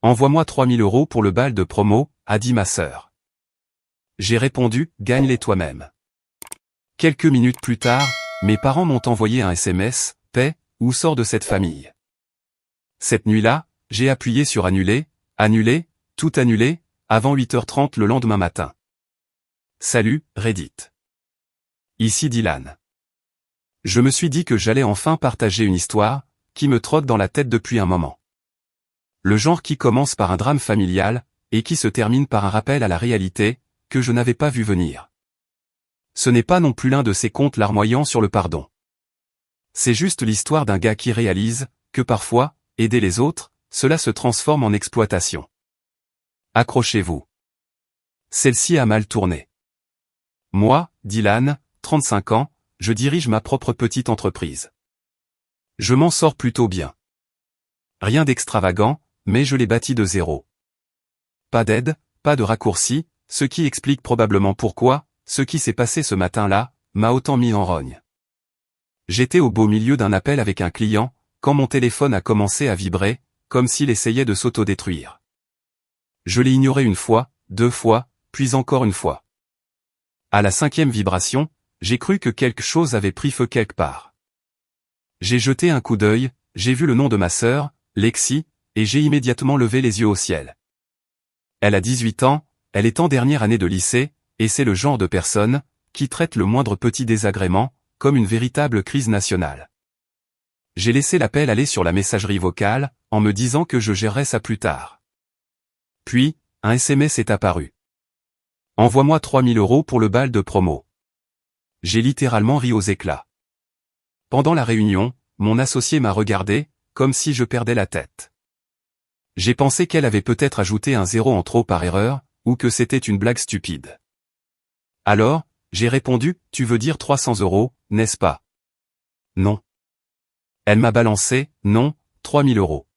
Envoie-moi 3000 € pour le bal de promo, a dit ma sœur. J'ai répondu, gagne-les toi-même. Quelques minutes plus tard, mes parents m'ont envoyé un SMS, paix, où sort de cette famille. Cette nuit-là, j'ai appuyé sur annuler, tout annulé, avant 8h30 le lendemain matin. Salut, Reddit. Ici Dylan. Je me suis dit que j'allais enfin partager une histoire, qui me trotte dans la tête depuis un moment. Le genre qui commence par un drame familial, et qui se termine par un rappel à la réalité, que je n'avais pas vu venir. Ce n'est pas non plus l'un de ces contes larmoyants sur le pardon. C'est juste l'histoire d'un gars qui réalise, que parfois, aider les autres, cela se transforme en exploitation. Accrochez-vous. Celle-ci a mal tourné. Moi, Dylan, 35 ans, je dirige ma propre petite entreprise. Je m'en sors plutôt bien. Rien d'extravagant, mais je l'ai bâti de zéro. Pas d'aide, pas de raccourci, ce qui explique probablement pourquoi, ce qui s'est passé ce matin-là, m'a autant mis en rogne. J'étais au beau milieu d'un appel avec un client, quand mon téléphone a commencé à vibrer, comme s'il essayait de s'autodétruire. Je l'ai ignoré une fois, 2 fois, puis encore une fois. À la 5e vibration, j'ai cru que quelque chose avait pris feu quelque part. J'ai jeté un coup d'œil, j'ai vu le nom de ma sœur, Lexi, et j'ai immédiatement levé les yeux au ciel. Elle a 18 ans, elle est en dernière année de lycée, et c'est le genre de personne, qui traite le moindre petit désagrément, comme une véritable crise nationale. J'ai laissé l'appel aller sur la messagerie vocale, en me disant que je gérerais ça plus tard. Puis, un SMS est apparu. Envoie-moi 3000 € pour le bal de promo. J'ai littéralement ri aux éclats. Pendant la réunion, mon associé m'a regardé, comme si je perdais la tête. J'ai pensé qu'elle avait peut-être ajouté un 0 en trop par erreur, ou que c'était une blague stupide. Alors, j'ai répondu, tu veux dire 300 €, n'est-ce pas? Non. Elle m'a balancé, non, 3000 €.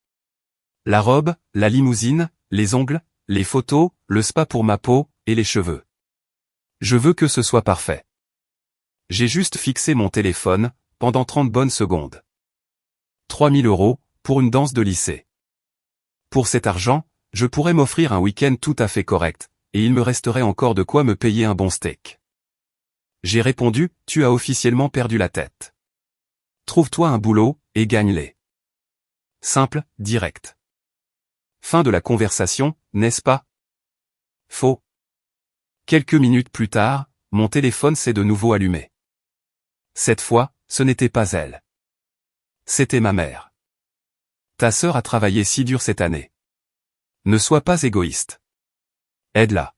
La robe, la limousine, les ongles, les photos, le spa pour ma peau, et les cheveux. Je veux que ce soit parfait. J'ai juste fixé mon téléphone, pendant 30 bonnes secondes. 3000 €, pour une danse de lycée. Pour cet argent, je pourrais m'offrir un week-end tout à fait correct, et il me resterait encore de quoi me payer un bon steak. J'ai répondu, tu as officiellement perdu la tête. Trouve-toi un boulot, et gagne-les. Simple, direct. Fin de la conversation, n'est-ce pas? Faux. Quelques minutes plus tard, mon téléphone s'est de nouveau allumé. Cette fois, ce n'était pas elle. C'était ma mère. Ta sœur a travaillé si dur cette année. Ne sois pas égoïste. Aide-la.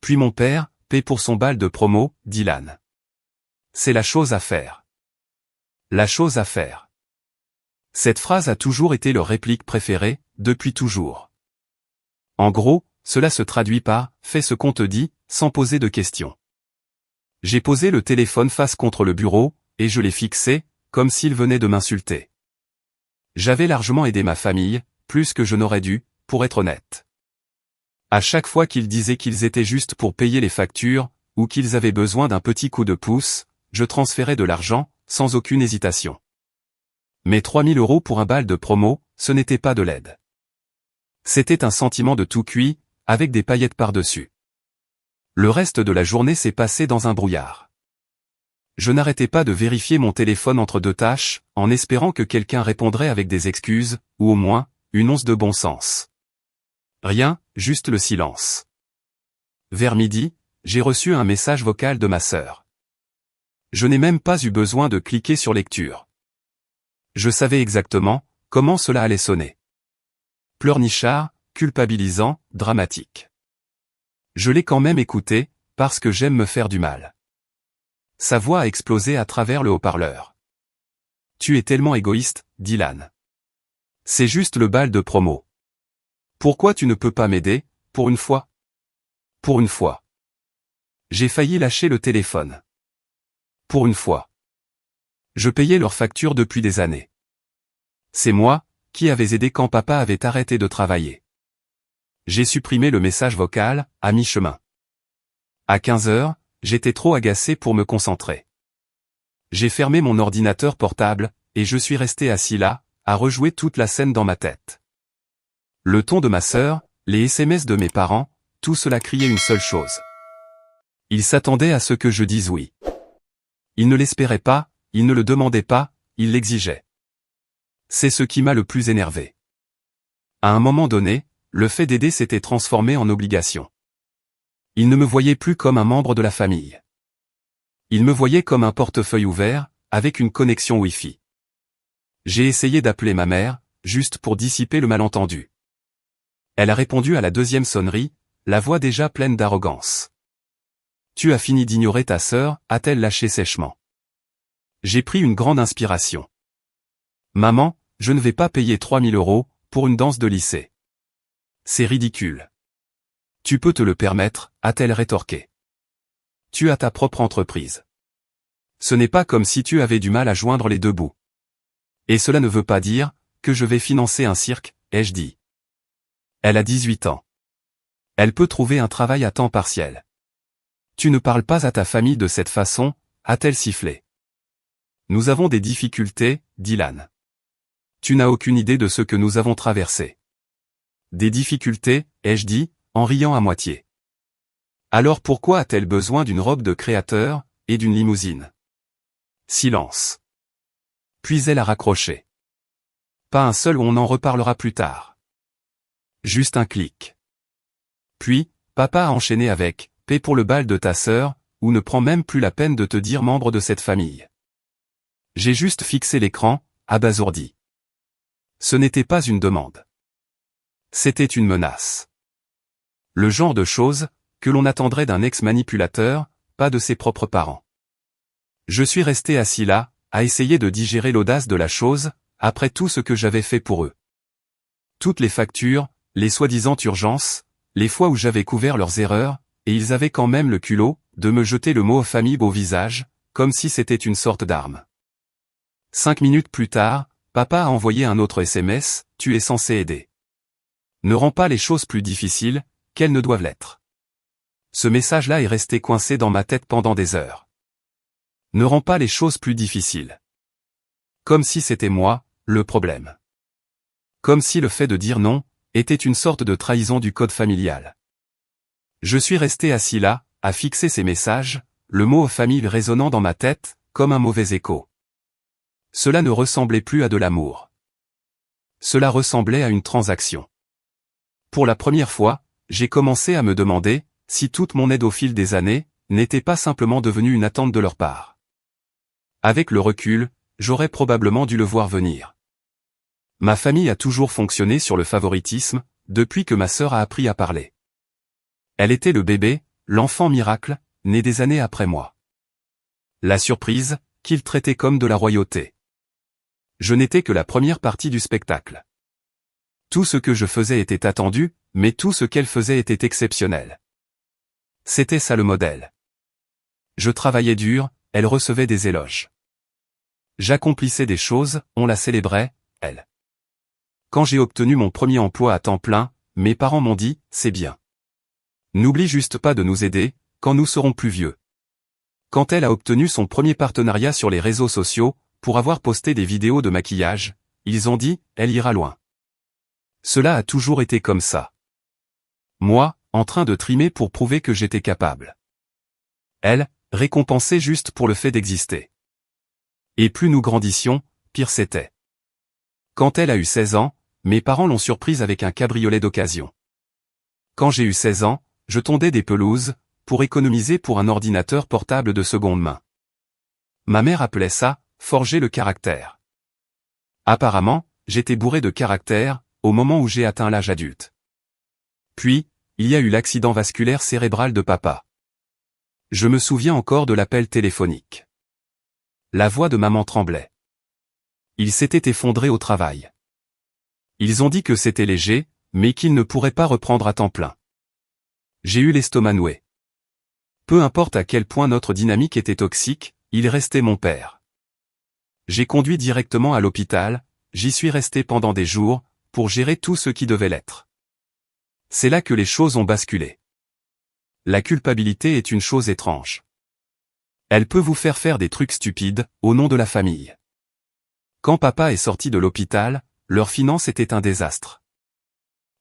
Puis mon père, paie pour son bal de promo, Dylan. C'est la chose à faire. La chose à faire. Cette phrase a toujours été leur réplique préférée, depuis toujours. En gros, cela se traduit par « fais ce qu'on te dit », sans poser de questions. J'ai posé le téléphone face contre le bureau, et je l'ai fixé, comme s'il venait de m'insulter. J'avais largement aidé ma famille, plus que je n'aurais dû, pour être honnête. À chaque fois qu'ils disaient qu'ils étaient juste pour payer les factures, ou qu'ils avaient besoin d'un petit coup de pouce, je transférais de l'argent, sans aucune hésitation. Mais 3000 € pour un bal de promo, ce n'était pas de l'aide. C'était un sentiment de tout cuit, avec des paillettes par-dessus. Le reste de la journée s'est passé dans un brouillard. Je n'arrêtais pas de vérifier mon téléphone entre 2 tâches, en espérant que quelqu'un répondrait avec des excuses, ou au moins, une once de bon sens. Rien, juste le silence. Vers midi, j'ai reçu un message vocal de ma sœur. Je n'ai même pas eu besoin de cliquer sur lecture. Je savais exactement comment cela allait sonner. Pleurnichard, culpabilisant, dramatique. Je l'ai quand même écouté, parce que j'aime me faire du mal. Sa voix a explosé à travers le haut-parleur. Tu es tellement égoïste, Dylan. C'est juste le bal de promo. Pourquoi tu ne peux pas m'aider, pour une fois? Pour une fois. J'ai failli lâcher le téléphone. Pour une fois. Je payais leurs factures depuis des années. C'est moi, qui avais aidé quand papa avait arrêté de travailler. J'ai supprimé le message vocal, à mi-chemin. À 15 h, j'étais trop agacé pour me concentrer. J'ai fermé mon ordinateur portable, et je suis resté assis là, à rejouer toute la scène dans ma tête. Le ton de ma sœur, les SMS de mes parents, tout cela criait une seule chose. Ils s'attendaient à ce que je dise oui. Ils ne l'espéraient pas, ils ne le demandaient pas, ils l'exigeaient. C'est ce qui m'a le plus énervé. À un moment donné, le fait d'aider s'était transformé en obligation. Ils ne me voyaient plus comme un membre de la famille. Ils me voyaient comme un portefeuille ouvert, avec une connexion Wi-Fi. J'ai essayé d'appeler ma mère, juste pour dissiper le malentendu. Elle a répondu à la deuxième sonnerie, la voix déjà pleine d'arrogance. « Tu as fini d'ignorer ta sœur » a-t-elle lâché sèchement. J'ai pris une grande inspiration. « Maman, je ne vais pas payer 3000 € pour une danse de lycée. C'est ridicule. »« Tu peux te le permettre » a-t-elle rétorqué. « Tu as ta propre entreprise. Ce n'est pas comme si tu avais du mal à joindre les deux bouts. Et cela ne veut pas dire que je vais financer un cirque, ai-je dit. Elle a 18 ans. Elle peut trouver un travail à temps partiel. Tu ne parles pas à ta famille de cette façon, a-t-elle sifflé. Nous avons des difficultés, dit Lan. Tu n'as aucune idée de ce que nous avons traversé. Des difficultés, ai-je dit, en riant à moitié. Alors pourquoi a-t-elle besoin d'une robe de créateur, et d'une limousine? Silence. Puis elle a raccroché. Pas un seul, on en reparlera plus tard. Juste un clic. Puis, papa a enchaîné avec « paie pour le bal de ta sœur » ou ne prend même plus la peine de te dire membre de cette famille. J'ai juste fixé l'écran, abasourdi. Ce n'était pas une demande. C'était une menace. Le genre de choses que l'on attendrait d'un ex-manipulateur, pas de ses propres parents. Je suis resté assis là, à essayer de digérer l'audace de la chose, après tout ce que j'avais fait pour eux. Toutes les factures, les soi-disant urgences, les fois où j'avais couvert leurs erreurs, et ils avaient quand même le culot de me jeter le mot famille au visage, comme si c'était une sorte d'arme. 5 minutes plus tard, papa a envoyé un autre SMS, « Tu es censé aider. Ne rends pas les choses plus difficiles, qu'elles ne doivent l'être. » Ce message-là est resté coincé dans ma tête pendant des heures. Ne rends pas les choses plus difficiles. Comme si c'était moi, le problème. Comme si le fait de dire non, était une sorte de trahison du code familial. Je suis resté assis là, à fixer ces messages, le mot famille résonnant dans ma tête, comme un mauvais écho. Cela ne ressemblait plus à de l'amour. Cela ressemblait à une transaction. Pour la première fois, j'ai commencé à me demander si toute mon aide au fil des années n'était pas simplement devenue une attente de leur part. Avec le recul, j'aurais probablement dû le voir venir. Ma famille a toujours fonctionné sur le favoritisme, depuis que ma sœur a appris à parler. Elle était le bébé, l'enfant miracle, né des années après moi. La surprise, qu'il traitait comme de la royauté. Je n'étais que la première partie du spectacle. Tout ce que je faisais était attendu, mais tout ce qu'elle faisait était exceptionnel. C'était ça le modèle. Je travaillais dur, elle recevait des éloges. J'accomplissais des choses, on la célébrait, elle. Quand j'ai obtenu mon premier emploi à temps plein, mes parents m'ont dit, c'est bien. N'oublie juste pas de nous aider, quand nous serons plus vieux. Quand elle a obtenu son premier partenariat sur les réseaux sociaux, pour avoir posté des vidéos de maquillage, ils ont dit, elle ira loin. Cela a toujours été comme ça. Moi, en train de trimer pour prouver que j'étais capable. Elle, récompensée juste pour le fait d'exister. Et plus nous grandissions, pire c'était. Quand elle a eu 16 ans, mes parents l'ont surprise avec un cabriolet d'occasion. Quand j'ai eu 16 ans, je tondais des pelouses, pour économiser pour un ordinateur portable de seconde main. Ma mère appelait ça, forger le caractère. Apparemment, j'étais bourré de caractère, au moment où j'ai atteint l'âge adulte. Puis, il y a eu l'accident vasculaire cérébral de papa. Je me souviens encore de l'appel téléphonique. La voix de maman tremblait. Il s'était effondré au travail. Ils ont dit que c'était léger, mais qu'il ne pourrait pas reprendre à temps plein. J'ai eu l'estomac noué. Peu importe à quel point notre dynamique était toxique, il restait mon père. J'ai conduit directement à l'hôpital, j'y suis resté pendant des jours, pour gérer tout ce qui devait l'être. C'est là que les choses ont basculé. La culpabilité est une chose étrange. Elle peut vous faire des trucs stupides, au nom de la famille. Quand papa est sorti de l'hôpital, leurs finances étaient un désastre.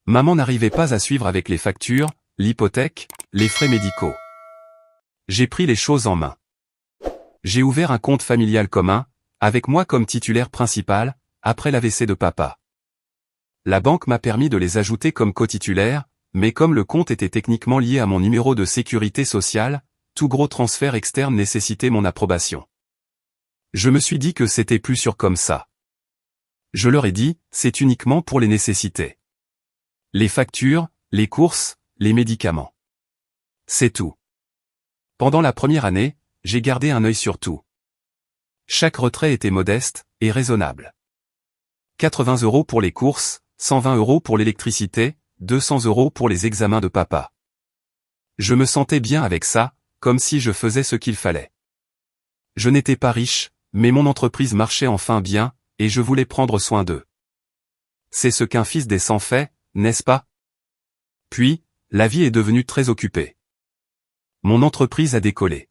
Maman n'arrivait pas à suivre avec les factures, l'hypothèque, les frais médicaux. J'ai pris les choses en main. J'ai ouvert un compte familial commun, avec moi comme titulaire principal, après l'AVC de papa. La banque m'a permis de les ajouter comme cotitulaires, mais comme le compte était techniquement lié à mon numéro de sécurité sociale, tout gros transfert externe nécessitait mon approbation. Je me suis dit que c'était plus sûr comme ça. Je leur ai dit, c'est uniquement pour les nécessités. Les factures, les courses, les médicaments. C'est tout. Pendant la première année, j'ai gardé un œil sur tout. Chaque retrait était modeste et raisonnable. 80 € pour les courses, 120 € pour l'électricité, 200 € pour les examens de papa. Je me sentais bien avec ça, comme si je faisais ce qu'il fallait. Je n'étais pas riche, mais mon entreprise marchait enfin bien, et je voulais prendre soin d'eux. C'est ce qu'un fils décent fait, n'est-ce pas? Puis, la vie est devenue très occupée. Mon entreprise a décollé.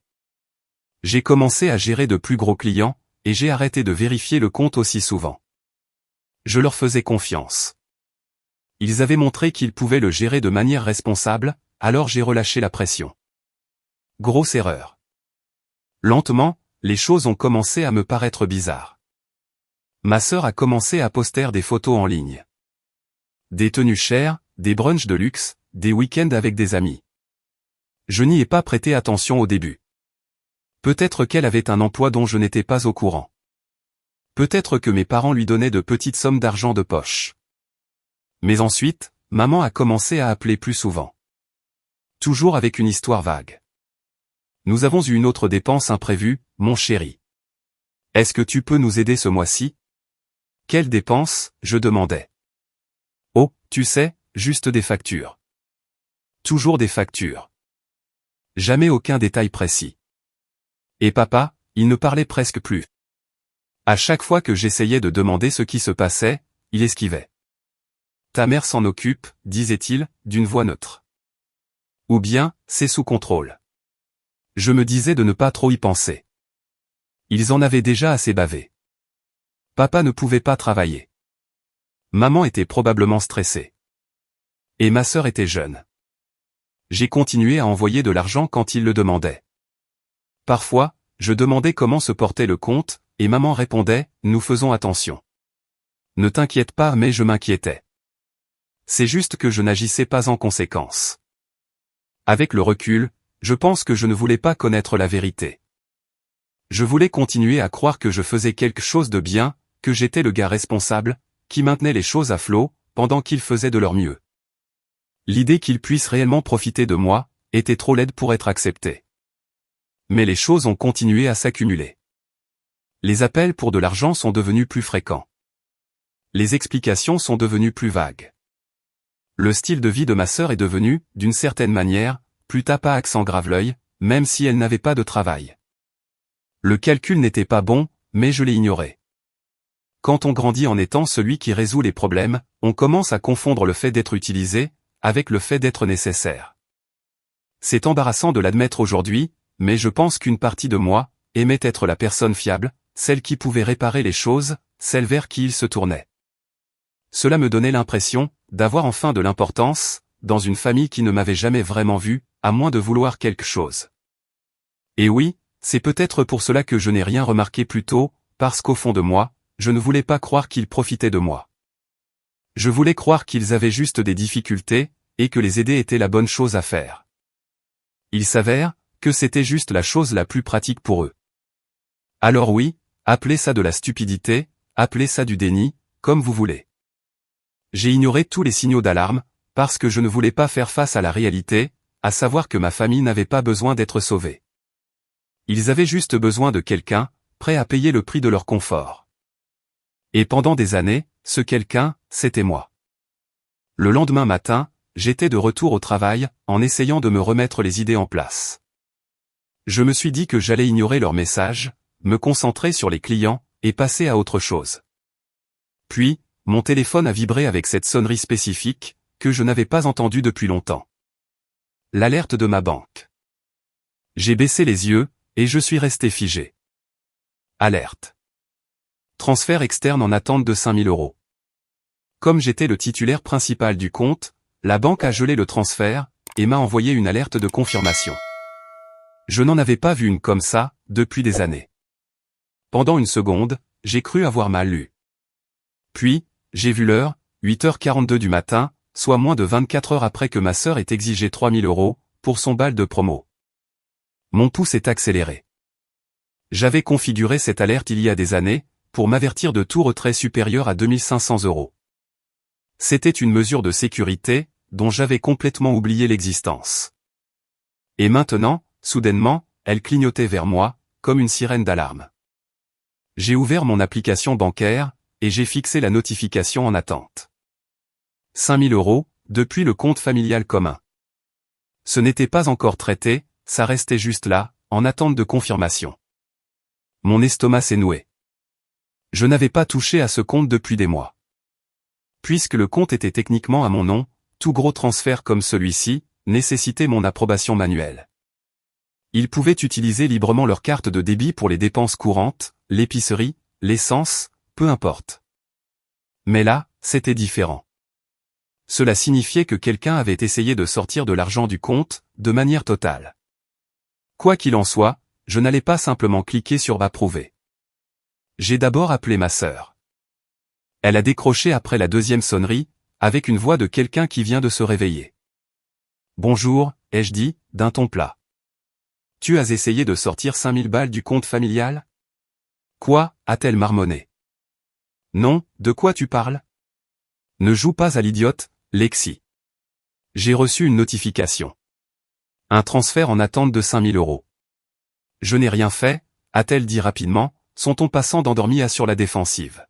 J'ai commencé à gérer de plus gros clients, et j'ai arrêté de vérifier le compte aussi souvent. Je leur faisais confiance. Ils avaient montré qu'ils pouvaient le gérer de manière responsable, alors j'ai relâché la pression. Grosse erreur. Lentement, les choses ont commencé à me paraître bizarres. Ma sœur a commencé à poster des photos en ligne. Des tenues chères, des brunchs de luxe, des week-ends avec des amis. Je n'y ai pas prêté attention au début. Peut-être qu'elle avait un emploi dont je n'étais pas au courant. Peut-être que mes parents lui donnaient de petites sommes d'argent de poche. Mais ensuite, maman a commencé à appeler plus souvent. Toujours avec une histoire vague. Nous avons eu une autre dépense imprévue, mon chéri. Est-ce que tu peux nous aider ce mois-ci? Quelle dépense, je demandais. Oh, tu sais, juste des factures. Toujours des factures. Jamais aucun détail précis. Et papa, il ne parlait presque plus. À chaque fois que j'essayais de demander ce qui se passait, il esquivait. Ta mère s'en occupe, disait-il, d'une voix neutre. Ou bien, c'est sous contrôle. Je me disais de ne pas trop y penser. Ils en avaient déjà assez bavé. Papa ne pouvait pas travailler. Maman était probablement stressée. Et ma sœur était jeune. J'ai continué à envoyer de l'argent quand il le demandait. Parfois, je demandais comment se portait le compte, et maman répondait, nous faisons attention. Ne t'inquiète pas, mais je m'inquiétais. C'est juste que je n'agissais pas en conséquence. Avec le recul, je pense que je ne voulais pas connaître la vérité. Je voulais continuer à croire que je faisais quelque chose de bien, que j'étais le gars responsable, qui maintenait les choses à flot, pendant qu'ils faisaient de leur mieux. L'idée qu'ils puissent réellement profiter de moi, était trop laide pour être acceptée. Mais les choses ont continué à s'accumuler. Les appels pour de l'argent sont devenus plus fréquents. Les explications sont devenues plus vagues. Le style de vie de ma sœur est devenu, d'une certaine manière, plus tape à accent grave-l'œil, même si elle n'avait pas de travail. Le calcul n'était pas bon, mais je l'ai ignoré. Quand on grandit en étant celui qui résout les problèmes, on commence à confondre le fait d'être utilisé, avec le fait d'être nécessaire. C'est embarrassant de l'admettre aujourd'hui, mais je pense qu'une partie de moi, aimait être la personne fiable, celle qui pouvait réparer les choses, celle vers qui il se tournait. Cela me donnait l'impression, d'avoir enfin de l'importance, dans une famille qui ne m'avait jamais vraiment vu, à moins de vouloir quelque chose. Et oui, c'est peut-être pour cela que je n'ai rien remarqué plus tôt, parce qu'au fond de moi, je ne voulais pas croire qu'ils profitaient de moi. Je voulais croire qu'ils avaient juste des difficultés, et que les aider était la bonne chose à faire. Il s'avère, que c'était juste la chose la plus pratique pour eux. Alors oui, appelez ça de la stupidité, appelez ça du déni, comme vous voulez. J'ai ignoré tous les signaux d'alarme, parce que je ne voulais pas faire face à la réalité, à savoir que ma famille n'avait pas besoin d'être sauvée. Ils avaient juste besoin de quelqu'un, prêt à payer le prix de leur confort. Et pendant des années, ce quelqu'un, c'était moi. Le lendemain matin, j'étais de retour au travail, en essayant de me remettre les idées en place. Je me suis dit que j'allais ignorer leurs messages, me concentrer sur les clients, et passer à autre chose. Puis, mon téléphone a vibré avec cette sonnerie spécifique, que je n'avais pas entendue depuis longtemps. L'alerte de ma banque. J'ai baissé les yeux, et je suis resté figé. Alerte. Transfert externe en attente de 5 000 €. comme j'étais le titulaire principal du compte, la banque a gelé le transfert, et m'a envoyé une alerte de confirmation. Je n'en avais pas vu une comme ça, depuis des années. Pendant une seconde, j'ai cru avoir mal lu. Puis, j'ai vu l'heure, 8h42 du matin, soit moins de 24 heures après que ma sœur ait exigé 3000 € pour son bal de promo. Mon pouls s'est accéléré. J'avais configuré cette alerte il y a des années, pour m'avertir de tout retrait supérieur à 2500 €. C'était une mesure de sécurité, dont j'avais complètement oublié l'existence. Et maintenant, soudainement, elle clignotait vers moi, comme une sirène d'alarme. J'ai ouvert mon application bancaire, et j'ai fixé la notification en attente. 5000 €, depuis le compte familial commun. Ce n'était pas encore traité, ça restait juste là, en attente de confirmation. Mon estomac s'est noué. Je n'avais pas touché à ce compte depuis des mois. Puisque le compte était techniquement à mon nom, tout gros transfert comme celui-ci, nécessitait mon approbation manuelle. Ils pouvaient utiliser librement leur carte de débit pour les dépenses courantes, l'épicerie, l'essence, peu importe. Mais là, c'était différent. Cela signifiait que quelqu'un avait essayé de sortir de l'argent du compte, de manière totale. Quoi qu'il en soit, je n'allais pas simplement cliquer sur « Approuver ». J'ai d'abord appelé ma sœur. Elle a décroché après la deuxième sonnerie, avec une voix de quelqu'un qui vient de se réveiller. « Bonjour », ai-je dit, d'un ton plat. « Tu as essayé de sortir 5000 balles du compte familial ? » « Quoi » a-t-elle marmonné. « Non, de quoi tu parles ? » « Ne joue pas à l'idiote, Lexi. J'ai reçu une notification. Un transfert en attente de 5000 €. Je n'ai rien fait, a-t-elle dit rapidement, son ton passant d'endormi à sur la défensive.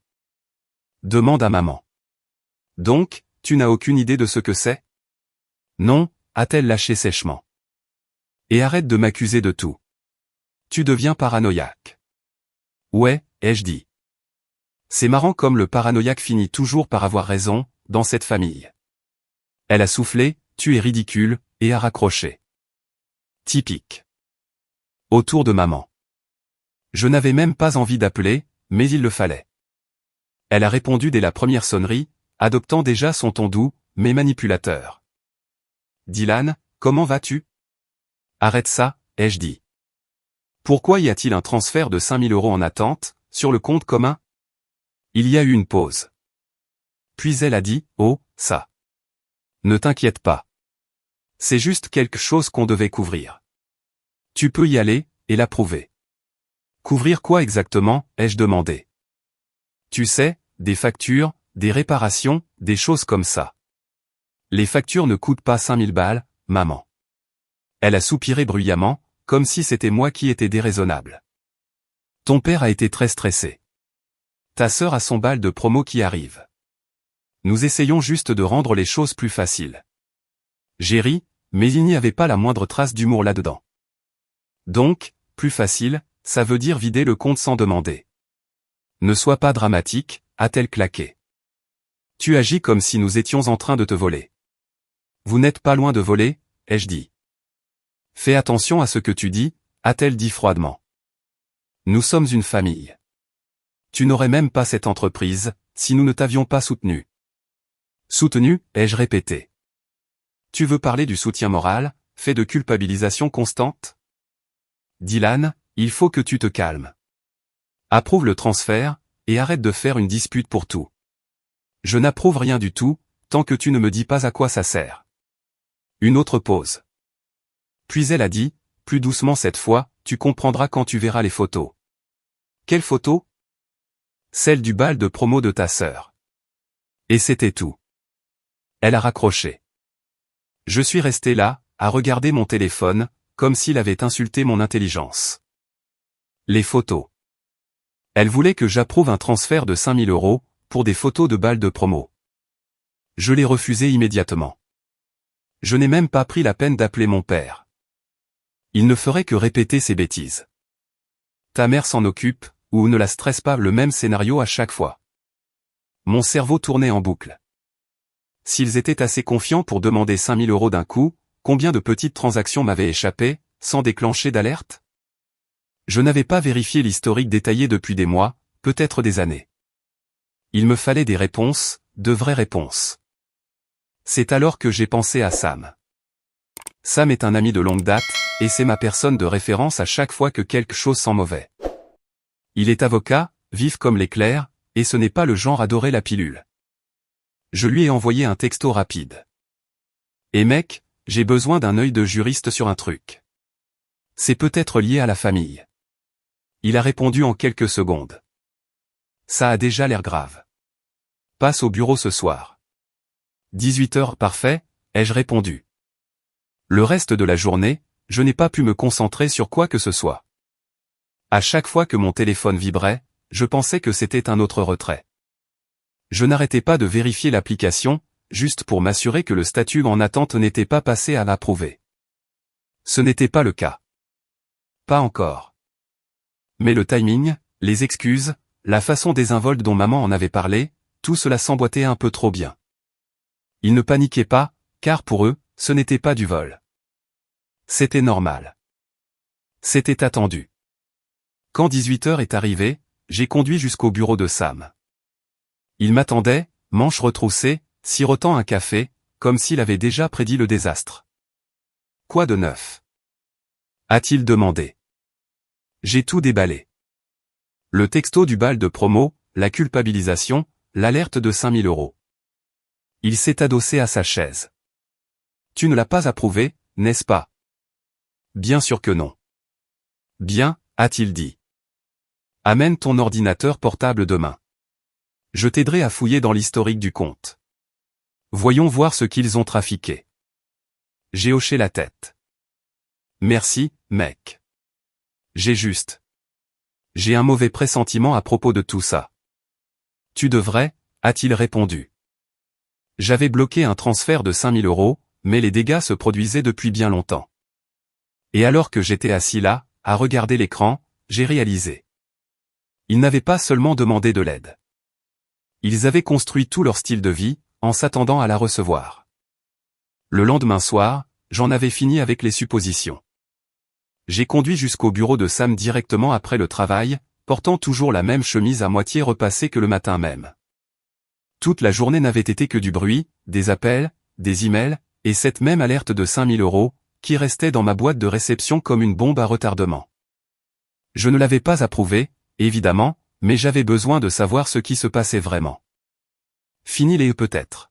Demande à maman. Donc, tu n'as aucune idée de ce que c'est ? Non, a-t-elle lâché sèchement. Et arrête de m'accuser de tout. Tu deviens paranoïaque. Ouais, ai-je dit. C'est marrant comme le paranoïaque finit toujours par avoir raison, dans cette famille. Elle a soufflé, tu es ridicule, et a raccroché. Typique. Autour de maman. Je n'avais même pas envie d'appeler, mais il le fallait. Elle a répondu dès la première sonnerie, adoptant déjà son ton doux, mais manipulateur. Dylan, comment vas-tu ? Arrête ça, ai-je dit. Pourquoi y a-t-il un transfert de 5000 € en attente, sur le compte commun ? Il y a eu une pause. Puis elle a dit, oh, ça. Ne t'inquiète pas. C'est juste quelque chose qu'on devait couvrir. Tu peux y aller, et l'approuver. Couvrir quoi exactement, ai-je demandé. Tu sais, des factures, des réparations, des choses comme ça. Les factures ne coûtent pas 5000 balles, maman. Elle a soupiré bruyamment, comme si c'était moi qui étais déraisonnable. Ton père a été très stressé. Ta sœur a son bal de promo qui arrive. Nous essayons juste de rendre les choses plus faciles. J'ai ri, mais il n'y avait pas la moindre trace d'humour là-dedans. Donc, plus facile, ça veut dire vider le compte sans demander. Ne sois pas dramatique, a-t-elle claqué. Tu agis comme si nous étions en train de te voler. Vous n'êtes pas loin de voler, ai-je dit. Fais attention à ce que tu dis, a-t-elle dit froidement. Nous sommes une famille. Tu n'aurais même pas cette entreprise, si nous ne t'avions pas soutenu. Soutenu, ai-je répété. Tu veux parler du soutien moral, fait de culpabilisation constante ? Dylan, il faut que tu te calmes. Approuve le transfert, et arrête de faire une dispute pour tout. Je n'approuve rien du tout, tant que tu ne me dis pas à quoi ça sert. Une autre pause. Puis elle a dit, plus doucement cette fois, tu comprendras quand tu verras les photos. Quelles photos ? Celle du bal de promo de ta sœur. Et c'était tout. Elle a raccroché. Je suis resté là, à regarder mon téléphone, comme s'il avait insulté mon intelligence. Les photos. Elle voulait que j'approuve un transfert de 5000 €, pour des photos de bal de promo. Je l'ai refusé immédiatement. Je n'ai même pas pris la peine d'appeler mon père. Il ne ferait que répéter ces bêtises. Ta mère s'en occupe, ou ne la stresse pas, le même scénario à chaque fois. Mon cerveau tournait en boucle. S'ils étaient assez confiants pour demander 5000 € d'un coup, combien de petites transactions m'avaient échappé, sans déclencher d'alerte ? Je n'avais pas vérifié l'historique détaillé depuis des mois, peut-être des années. Il me fallait des réponses, de vraies réponses. C'est alors que j'ai pensé à Sam. Sam est un ami de longue date, et c'est ma personne de référence à chaque fois que quelque chose sent mauvais. Il est avocat, vif comme l'éclair, et ce n'est pas le genre à adorer la pilule. Je lui ai envoyé un texto rapide. Et mec, j'ai besoin d'un œil de juriste sur un truc. C'est peut-être lié à la famille. Il a répondu en quelques secondes. Ça a déjà l'air grave. Passe au bureau ce soir. 18h parfait, ai-je répondu. Le reste de la journée, je n'ai pas pu me concentrer sur quoi que ce soit. À chaque fois que mon téléphone vibrait, je pensais que c'était un autre retrait. Je n'arrêtais pas de vérifier l'application, juste pour m'assurer que le statut en attente n'était pas passé à l'approuver. Ce n'était pas le cas. Pas encore. Mais le timing, les excuses, la façon désinvolte dont maman en avait parlé, tout cela s'emboîtait un peu trop bien. Ils ne paniquaient pas, car pour eux, ce n'était pas du vol. C'était normal. C'était attendu. Quand 18h est arrivé, j'ai conduit jusqu'au bureau de Sam. Il m'attendait, manches retroussées, sirotant un café, comme s'il avait déjà prédit le désastre. Quoi de neuf? A-t-il demandé. J'ai tout déballé. Le texto du bal de promo, la culpabilisation, l'alerte de 5000 €. Il s'est adossé à sa chaise. Tu ne l'as pas approuvé, n'est-ce pas? Bien sûr que non. Bien, a-t-il dit. Amène ton ordinateur portable demain. Je t'aiderai à fouiller dans l'historique du compte. Voyons voir ce qu'ils ont trafiqué. J'ai hoché la tête. Merci, mec. J'ai un mauvais pressentiment à propos de tout ça. Tu devrais, a-t-il répondu. J'avais bloqué un transfert de 5000 €, mais les dégâts se produisaient depuis bien longtemps. Et alors que j'étais assis là, à regarder l'écran, j'ai réalisé. Ils n'avaient pas seulement demandé de l'aide. Ils avaient construit tout leur style de vie, en s'attendant à la recevoir. Le lendemain soir, j'en avais fini avec les suppositions. J'ai conduit jusqu'au bureau de Sam directement après le travail, portant toujours la même chemise à moitié repassée que le matin même. Toute la journée n'avait été que du bruit, des appels, des emails, et cette même alerte de 5000 €, qui restait dans ma boîte de réception comme une bombe à retardement. Je ne l'avais pas approuvée, évidemment, mais j'avais besoin de savoir ce qui se passait vraiment. Fini les peut-être.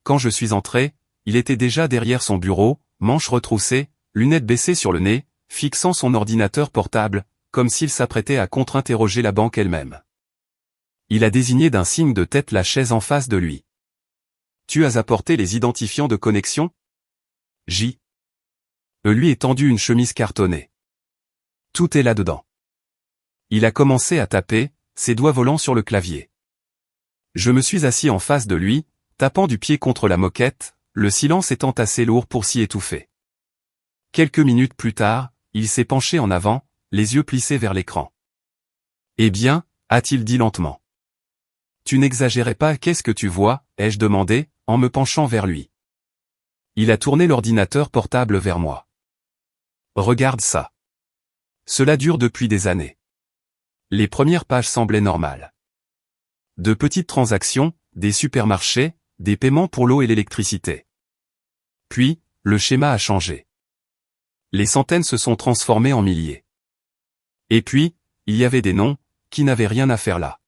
Quand je suis entré, il était déjà derrière son bureau, manches retroussées, lunettes baissées sur le nez, fixant son ordinateur portable, comme s'il s'apprêtait à contre-interroger la banque elle-même. Il a désigné d'un signe de tête la chaise en face de lui. Tu as apporté les identifiants de connexion? J. Lui est tendu une chemise cartonnée. Tout est là-dedans. Il a commencé à taper, ses doigts volant sur le clavier. Je me suis assis en face de lui, tapant du pied contre la moquette, le silence étant assez lourd pour s'y étouffer. Quelques minutes plus tard, il s'est penché en avant, les yeux plissés vers l'écran. Eh bien, a-t-il dit lentement. Tu n'exagérais pas, qu'est-ce que tu vois, ai-je demandé, en me penchant vers lui. Il a tourné l'ordinateur portable vers moi. Regarde ça. Cela dure depuis des années. Les premières pages semblaient normales. De petites transactions, des supermarchés, des paiements pour l'eau et l'électricité. Puis, le schéma a changé. Les centaines se sont transformées en milliers. Et puis, il y avait des noms, qui n'avaient rien à faire là.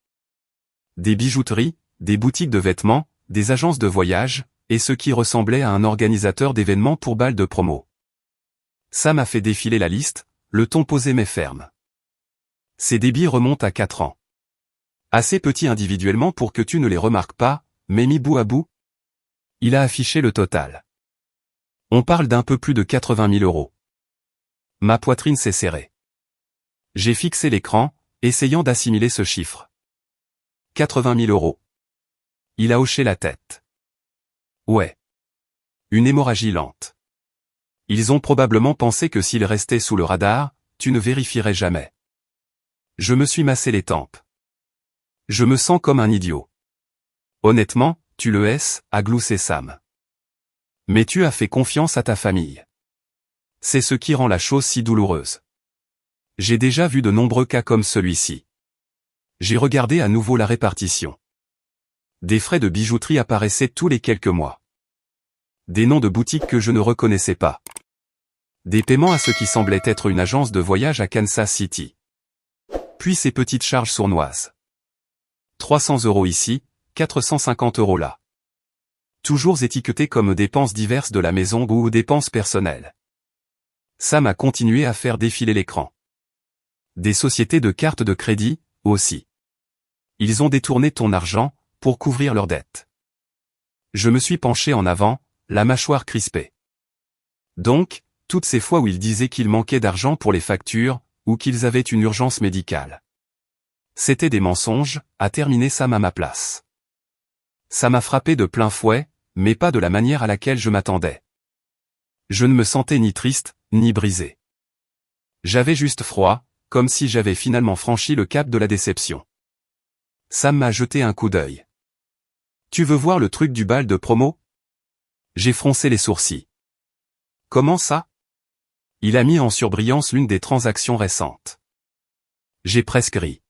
Des bijouteries, des boutiques de vêtements, des agences de voyage, et ce qui ressemblait à un organisateur d'événements pour bal de promo. Ça m'a fait défiler la liste, le ton posé mais ferme. Ces débits remontent à 4 ans. Assez petits individuellement pour que tu ne les remarques pas, mais mis bout à bout. Il a affiché le total. On parle d'un peu plus de 80 000 €. Ma poitrine s'est serrée. J'ai fixé l'écran, essayant d'assimiler ce chiffre. 80 000 €. Il a hoché la tête. Ouais. Une hémorragie lente. Ils ont probablement pensé que s'il restait sous le radar, tu ne vérifierais jamais. Je me suis massé les tempes. Je me sens comme un idiot. Honnêtement, tu le es, a gloussé Sam. Mais tu as fait confiance à ta famille. C'est ce qui rend la chose si douloureuse. J'ai déjà vu de nombreux cas comme celui-ci. J'ai regardé à nouveau la répartition. Des frais de bijouterie apparaissaient tous les quelques mois. Des noms de boutiques que je ne reconnaissais pas. Des paiements à ce qui semblait être une agence de voyage à Kansas City. Puis ces petites charges sournoises. 300 € ici, 450 € là. Toujours étiquetées comme dépenses diverses de la maison ou dépenses personnelles. Sam a continué à faire défiler l'écran. Des sociétés de cartes de crédit, aussi. Ils ont détourné ton argent, pour couvrir leurs dettes. Je me suis penché en avant, la mâchoire crispée. Donc, toutes ces fois où ils disaient qu'il manquait d'argent pour les factures, ou qu'ils avaient une urgence médicale. C'étaient des mensonges, a terminé Sam à ma place. Ça m'a frappé de plein fouet, mais pas de la manière à laquelle je m'attendais. Je ne me sentais ni triste, ni brisé. J'avais juste froid, comme si j'avais finalement franchi le cap de la déception. Sam m'a jeté un coup d'œil. Tu veux voir le truc du bal de promo? J'ai froncé les sourcils. Comment ça? Il a mis en surbrillance l'une des transactions récentes. J'ai presque ri.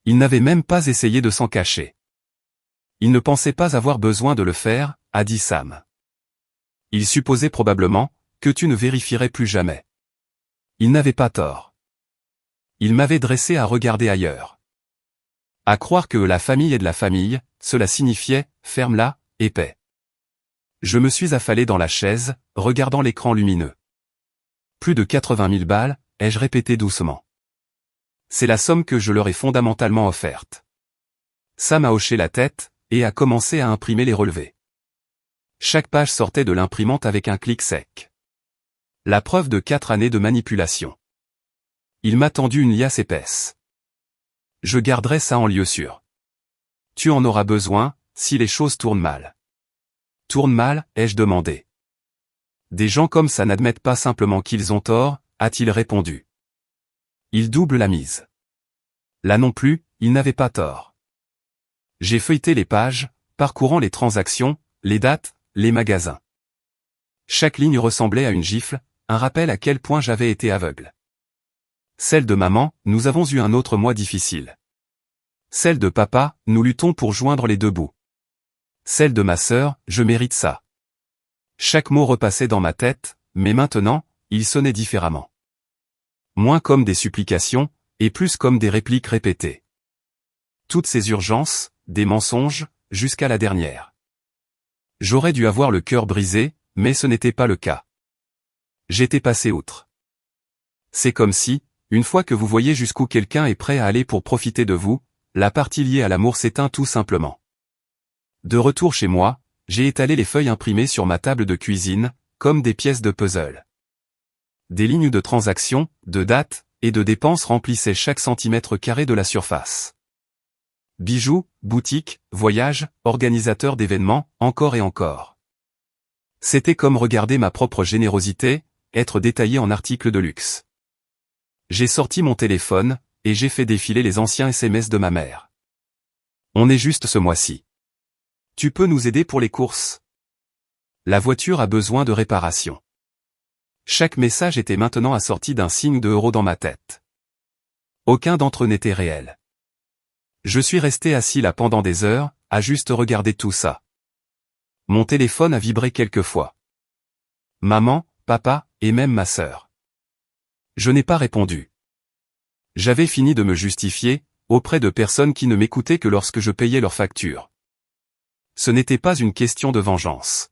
Il n'avait même pas essayé de s'en cacher. Il ne pensait pas avoir besoin de le faire, a dit Sam. Il supposait probablement que tu ne vérifierais plus jamais. Il n'avait pas tort. Il m'avait dressé à regarder ailleurs. À croire que la famille est de la famille, cela signifiait « ferme-la, épais ». Je me suis affalé dans la chaise, regardant l'écran lumineux. Plus de 80 000 balles, ai-je répété doucement. C'est la somme que je leur ai fondamentalement offerte. Sam a hoché la tête, et a commencé à imprimer les relevés. Chaque page sortait de l'imprimante avec un clic sec. La preuve de 4 années de manipulation. Il m'a tendu une liasse épaisse. Je garderai ça en lieu sûr. Tu en auras besoin, si les choses tournent mal. Tournent mal, ai-je demandé. Des gens comme ça n'admettent pas simplement qu'ils ont tort, a-t-il répondu. Ils doublent la mise. Là non plus, ils n'avaient pas tort. J'ai feuilleté les pages, parcourant les transactions, les dates, les magasins. Chaque ligne ressemblait à une gifle, un rappel à quel point j'avais été aveugle. Celle de maman, nous avons eu un autre mois difficile. Celle de papa, nous luttons pour joindre les deux bouts. Celle de ma sœur, je mérite ça. Chaque mot repassait dans ma tête, mais maintenant, il sonnait différemment. Moins comme des supplications, et plus comme des répliques répétées. Toutes ces urgences, des mensonges, jusqu'à la dernière. J'aurais dû avoir le cœur brisé, mais ce n'était pas le cas. J'étais passé outre. C'est comme si, une fois que vous voyez jusqu'où quelqu'un est prêt à aller pour profiter de vous, la partie liée à l'amour s'éteint tout simplement. De retour chez moi, j'ai étalé les feuilles imprimées sur ma table de cuisine, comme des pièces de puzzle. Des lignes de transactions, de dates, et de dépenses remplissaient chaque centimètre carré de la surface. Bijoux, boutiques, voyages, organisateurs d'événements, encore et encore. C'était comme regarder ma propre générosité, être détaillée en articles de luxe. J'ai sorti mon téléphone, et j'ai fait défiler les anciens SMS de ma mère. On est juste ce mois-ci. Tu peux nous aider pour les courses? La voiture a besoin de réparation. Chaque message était maintenant assorti d'un signe de euro dans ma tête. Aucun d'entre eux n'était réel. Je suis resté assis là pendant des heures, à juste regarder tout ça. Mon téléphone a vibré quelques fois. Maman, papa, et même ma sœur. Je n'ai pas répondu. J'avais fini de me justifier, auprès de personnes qui ne m'écoutaient que lorsque je payais leurs factures. Ce n'était pas une question de vengeance.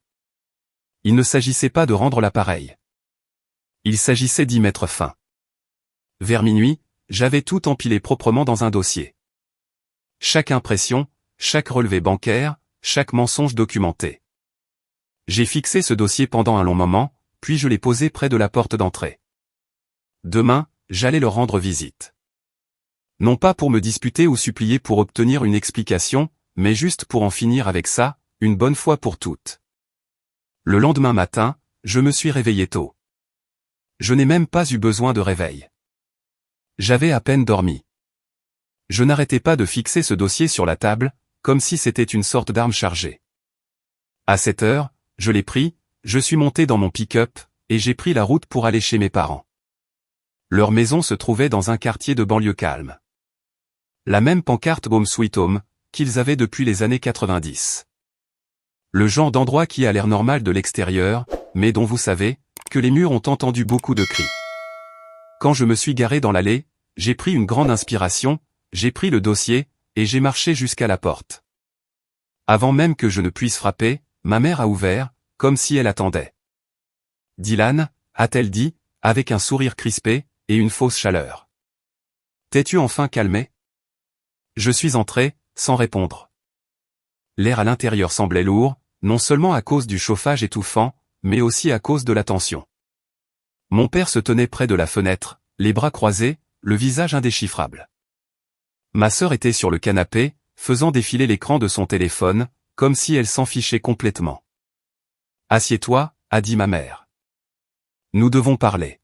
Il ne s'agissait pas de rendre l'appareil. Il s'agissait d'y mettre fin. Vers minuit, j'avais tout empilé proprement dans un dossier. Chaque impression, chaque relevé bancaire, chaque mensonge documenté. J'ai fixé ce dossier pendant un long moment, puis je l'ai posé près de la porte d'entrée. Demain, j'allais leur rendre visite. Non pas pour me disputer ou supplier pour obtenir une explication, mais juste pour en finir avec ça, une bonne fois pour toutes. Le lendemain matin, je me suis réveillé tôt. Je n'ai même pas eu besoin de réveil. J'avais à peine dormi. Je n'arrêtais pas de fixer ce dossier sur la table, comme si c'était une sorte d'arme chargée. À 7 heures, je l'ai pris, je suis monté dans mon pick-up, et j'ai pris la route pour aller chez mes parents. Leur maison se trouvait dans un quartier de banlieue calme. La même pancarte Home Sweet Home, qu'ils avaient depuis les années 90. Le genre d'endroit qui a l'air normal de l'extérieur, mais dont vous savez, que les murs ont entendu beaucoup de cris. Quand je me suis garé dans l'allée, j'ai pris une grande inspiration, j'ai pris le dossier, et j'ai marché jusqu'à la porte. Avant même que je ne puisse frapper, ma mère a ouvert, comme si elle attendait. « Dylan » a-t-elle dit, avec un sourire crispé, et une fausse chaleur. « T'es-tu enfin calmé ?» Je suis entré, sans répondre. L'air à l'intérieur semblait lourd, non seulement à cause du chauffage étouffant, mais aussi à cause de la tension. Mon père se tenait près de la fenêtre, les bras croisés, le visage indéchiffrable. Ma sœur était sur le canapé, faisant défiler l'écran de son téléphone, comme si elle s'en fichait complètement. « Assieds-toi » a dit ma mère. « Nous devons parler. »«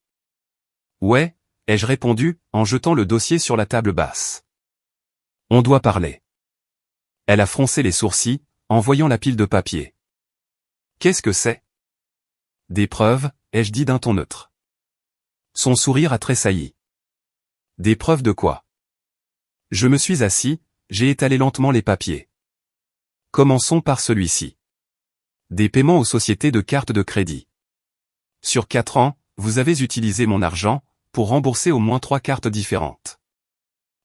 Ouais » ai-je répondu, en jetant le dossier sur la table basse. « On doit parler. » Elle a froncé les sourcils, en voyant la pile de papier. « Qu'est-ce que c'est ?»« Des preuves » ai-je dit d'un ton neutre. Son sourire a tressailli. « Des preuves de quoi ?» Je me suis assis, j'ai étalé lentement les papiers. Commençons par celui-ci. Des paiements aux sociétés de cartes de crédit. Sur 4 ans, vous avez utilisé mon argent, pour rembourser au moins 3 cartes différentes.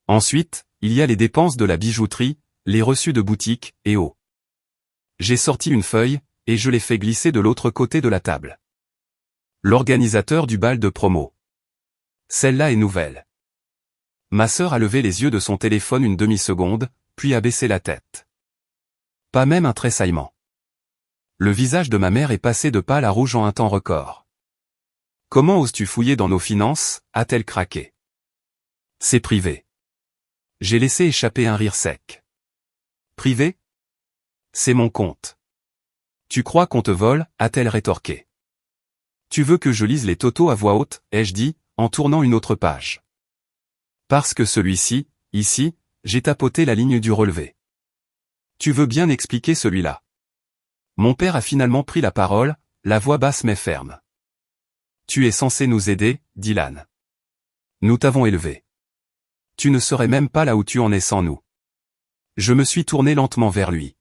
Ensuite, il y a les dépenses de la bijouterie, les reçus de boutique, et au. J'ai sorti une feuille, et je l'ai fait glisser de l'autre côté de la table. L'organisateur du bal de promo. Celle-là est nouvelle. Ma sœur a levé les yeux de son téléphone une demi-seconde, puis a baissé la tête. Pas même un tressaillement. Le visage de ma mère est passé de pâle à rouge en un temps record. « Comment oses-tu fouiller dans nos finances » a-t-elle craqué. « C'est privé. » J'ai laissé échapper un rire sec. « Privé ? C'est mon compte. »« Tu crois qu'on te vole » a-t-elle rétorqué. « Tu veux que je lise les totaux à voix haute » ai-je dit, en tournant une autre page. Parce que celui-ci, ici, j'ai tapoté la ligne du relevé. Tu veux bien expliquer celui-là. Mon père a finalement pris la parole, la voix basse mais ferme. Tu es censé nous aider, Dylan. Nous t'avons élevé. Tu ne serais même pas là où tu en es sans nous. Je me suis tourné lentement vers lui.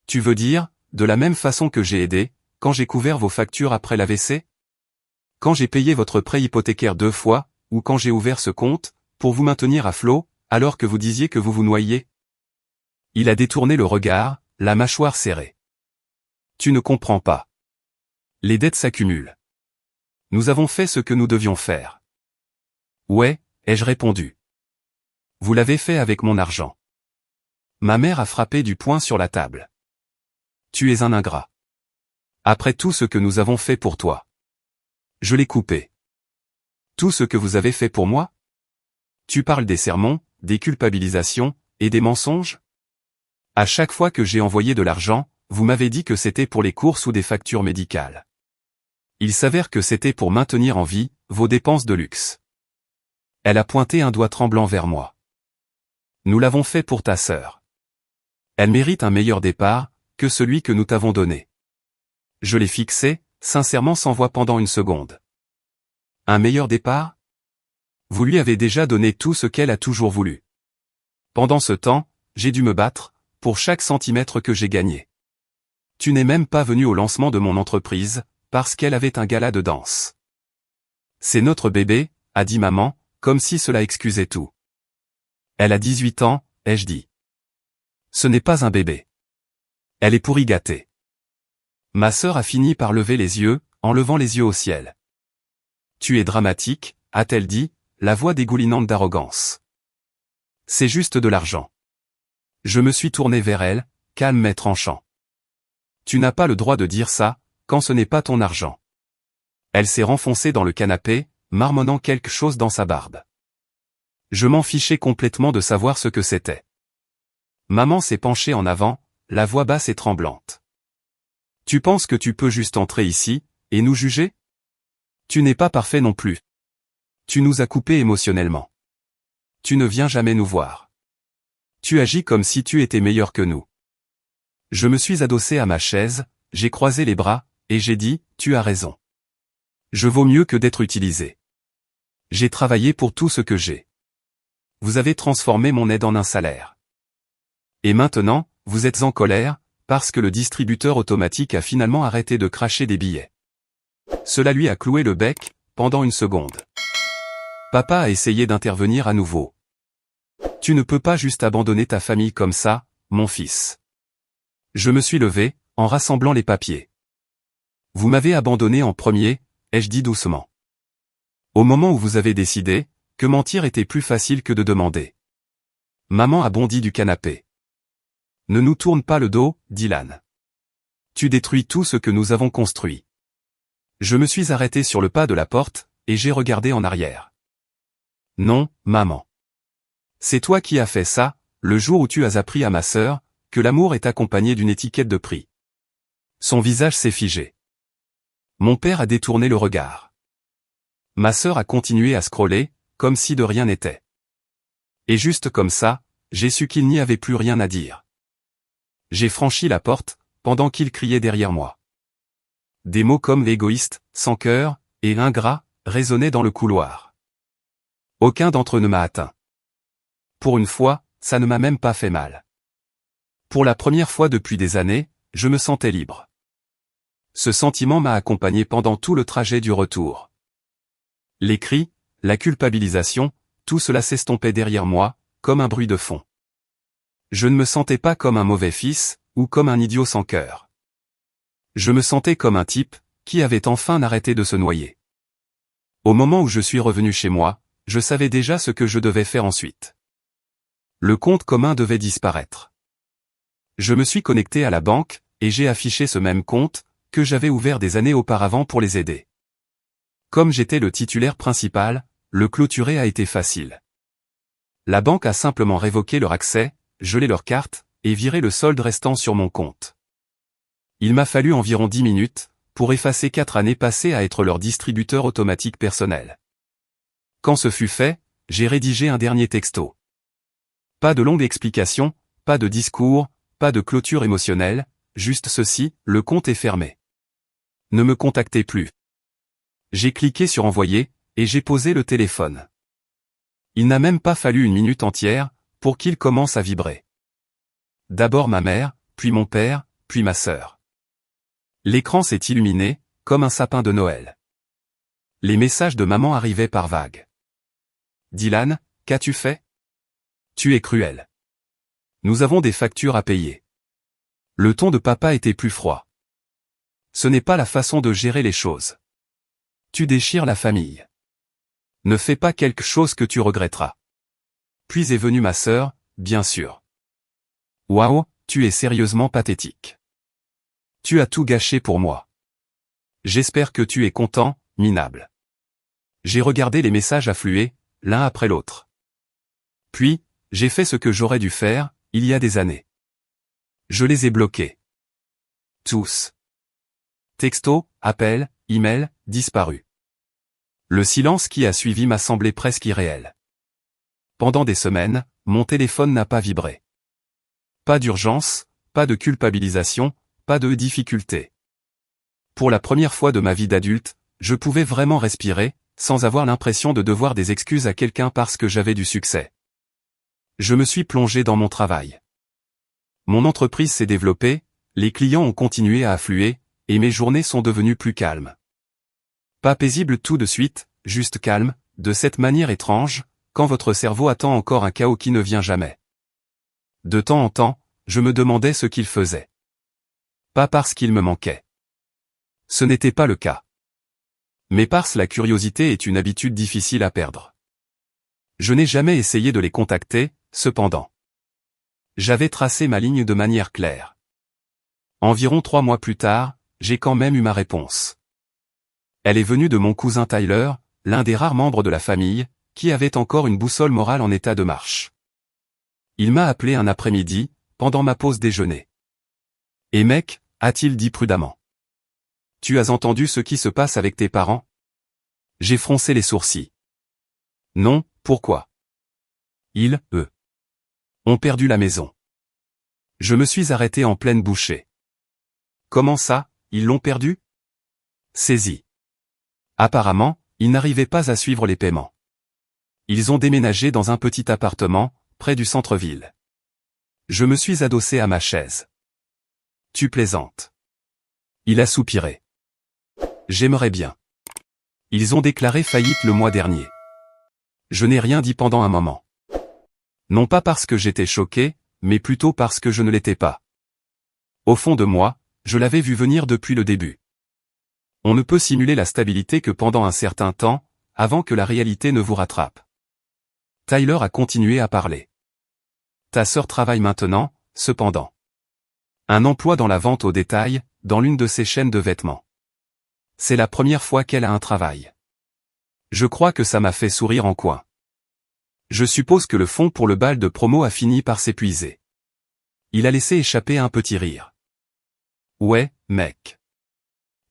Tu veux dire, de la même façon que j'ai aidé, quand j'ai couvert vos factures après l'AVC? Quand j'ai payé votre prêt hypothécaire 2 fois, ou quand j'ai ouvert ce compte, pour vous maintenir à flot, alors que vous disiez que vous vous noyiez? Il a détourné le regard, la mâchoire serrée. Tu ne comprends pas. Les dettes s'accumulent. Nous avons fait ce que nous devions faire. Ouais, ai-je répondu. Vous l'avez fait avec mon argent. Ma mère a frappé du poing sur la table. Tu es un ingrat. Après tout ce que nous avons fait pour toi. Je l'ai coupé. Tout ce que vous avez fait pour moi? Tu parles des sermons, des culpabilisations, et des mensonges? À chaque fois que j'ai envoyé de l'argent, vous m'avez dit que c'était pour les courses ou des factures médicales. Il s'avère que c'était pour maintenir en vie vos dépenses de luxe. Elle a pointé un doigt tremblant vers moi. Nous l'avons fait pour ta sœur. Elle mérite un meilleur départ que celui que nous t'avons donné. Je l'ai fixé, sincèrement sans voix pendant une seconde. Un meilleur départ? Vous lui avez déjà donné tout ce qu'elle a toujours voulu. Pendant ce temps, j'ai dû me battre, pour chaque centimètre que j'ai gagné. Tu n'es même pas venu au lancement de mon entreprise, parce qu'elle avait un gala de danse. C'est notre bébé, a dit maman, comme si cela excusait tout. Elle a 18 ans, ai-je dit. Ce n'est pas un bébé. Elle est pourri gâtée. Ma sœur a fini par lever les yeux, en levant les yeux au ciel. Tu es dramatique, a-t-elle dit, la voix dégoulinante d'arrogance. C'est juste de l'argent. Je me suis tourné vers elle, calme mais tranchant. Tu n'as pas le droit de dire ça, quand ce n'est pas ton argent. Elle s'est renfoncée dans le canapé, marmonnant quelque chose dans sa barbe. Je m'en fichais complètement de savoir ce que c'était. Maman s'est penchée en avant, la voix basse et tremblante. Tu penses que tu peux juste entrer ici, et nous juger? Tu n'es pas parfait non plus. Tu nous as coupés émotionnellement. Tu ne viens jamais nous voir. Tu agis comme si tu étais meilleur que nous. Je me suis adossé à ma chaise, j'ai croisé les bras, et j'ai dit, tu as raison. Je vaux mieux que d'être utilisé. J'ai travaillé pour tout ce que j'ai. Vous avez transformé mon aide en un salaire. Et maintenant, vous êtes en colère, parce que le distributeur automatique a finalement arrêté de cracher des billets. Cela lui a cloué le bec, pendant une seconde. Papa a essayé d'intervenir à nouveau. Tu ne peux pas juste abandonner ta famille comme ça, mon fils. Je me suis levé, en rassemblant les papiers. Vous m'avez abandonné en premier, ai-je dit doucement. Au moment où vous avez décidé, que mentir était plus facile que de demander. Maman a bondi du canapé. Ne nous tourne pas le dos, Dylan. Tu détruis tout ce que nous avons construit. Je me suis arrêté sur le pas de la porte, et j'ai regardé en arrière. Non, maman. C'est toi qui as fait ça, le jour où tu as appris à ma sœur, que l'amour est accompagné d'une étiquette de prix. Son visage s'est figé. Mon père a détourné le regard. Ma sœur a continué à scroller, comme si de rien n'était. Et juste comme ça, j'ai su qu'il n'y avait plus rien à dire. J'ai franchi la porte, pendant qu'il criait derrière moi. Des mots comme l'égoïste, sans cœur, et ingrat, résonnaient dans le couloir. Aucun d'entre eux ne m'a atteint. Pour une fois, ça ne m'a même pas fait mal. Pour la première fois depuis des années, je me sentais libre. Ce sentiment m'a accompagné pendant tout le trajet du retour. Les cris, la culpabilisation, tout cela s'estompait derrière moi, comme un bruit de fond. Je ne me sentais pas comme un mauvais fils, ou comme un idiot sans cœur. Je me sentais comme un type, qui avait enfin arrêté de se noyer. Au moment où je suis revenu chez moi, je savais déjà ce que je devais faire ensuite. Le compte commun devait disparaître. Je me suis connecté à la banque, et j'ai affiché ce même compte, que j'avais ouvert des années auparavant pour les aider. Comme j'étais le titulaire principal, le clôturer a été facile. La banque a simplement révoqué leur accès, gelé leur carte, et viré le solde restant sur mon compte. Il m'a fallu environ 10 minutes, pour effacer 4 années passées à être leur distributeur automatique personnel. Quand ce fut fait, j'ai rédigé un dernier texto. Pas de longue explication, pas de discours, pas de clôture émotionnelle, juste ceci, le compte est fermé. Ne me contactez plus. J'ai cliqué sur envoyer, et j'ai posé le téléphone. Il n'a même pas fallu une minute entière, pour qu'il commence à vibrer. D'abord ma mère, puis mon père, puis ma sœur. L'écran s'est illuminé, comme un sapin de Noël. Les messages de maman arrivaient par vagues. Dylan, qu'as-tu fait? Tu es cruel. Nous avons des factures à payer. Le ton de papa était plus froid. Ce n'est pas la façon de gérer les choses. Tu déchires la famille. Ne fais pas quelque chose que tu regretteras. Puis est venue ma sœur, bien sûr. Waouh, tu es sérieusement pathétique. Tu as tout gâché pour moi. J'espère que tu es content, minable. J'ai regardé les messages affluer, l'un après l'autre. Puis, j'ai fait ce que j'aurais dû faire, il y a des années. Je les ai bloqués. Tous. Textos, appels, emails, disparus. Le silence qui a suivi m'a semblé presque irréel. Pendant des semaines, mon téléphone n'a pas vibré. Pas d'urgence, pas de culpabilisation, pas de difficulté. Pour la première fois de ma vie d'adulte, je pouvais vraiment respirer, sans avoir l'impression de devoir des excuses à quelqu'un parce que j'avais du succès. Je me suis plongé dans mon travail. Mon entreprise s'est développée, les clients ont continué à affluer, et mes journées sont devenues plus calmes. Pas paisible tout de suite, juste calme, de cette manière étrange, quand votre cerveau attend encore un chaos qui ne vient jamais. De temps en temps, je me demandais ce qu'il faisait. Pas parce qu'il me manquait. Ce n'était pas le cas. Mais parce la curiosité est une habitude difficile à perdre. Je n'ai jamais essayé de les contacter, cependant. J'avais tracé ma ligne de manière claire. Environ 3 mois plus tard, j'ai quand même eu ma réponse. Elle est venue de mon cousin Tyler, l'un des rares membres de la famille, qui avait encore une boussole morale en état de marche. Il m'a appelé un après-midi, pendant ma pause déjeuner. « Et mec », a-t-il dit prudemment. « Tu as entendu ce qui se passe avec tes parents ?» J'ai froncé les sourcils. « Non, pourquoi ?» Eux, ont perdu la maison. Je me suis arrêté en pleine bouchée. « Comment ça, ils l'ont perdu ?» Saisi. Apparemment, ils n'arrivaient pas à suivre les paiements. Ils ont déménagé dans un petit appartement, près du centre-ville. Je me suis adossé à ma chaise. Tu plaisantes. Il a soupiré. J'aimerais bien. Ils ont déclaré faillite le mois dernier. Je n'ai rien dit pendant un moment. Non pas parce que j'étais choqué, mais plutôt parce que je ne l'étais pas. Au fond de moi, je l'avais vu venir depuis le début. On ne peut simuler la stabilité que pendant un certain temps, avant que la réalité ne vous rattrape. Tyler a continué à parler. Ta sœur travaille maintenant, cependant. Un emploi dans la vente au détail, dans l'une de ces chaînes de vêtements. C'est la première fois qu'elle a un travail. Je crois que ça m'a fait sourire en coin. Je suppose que le fonds pour le bal de promo a fini par s'épuiser. Il a laissé échapper un petit rire. Ouais, mec.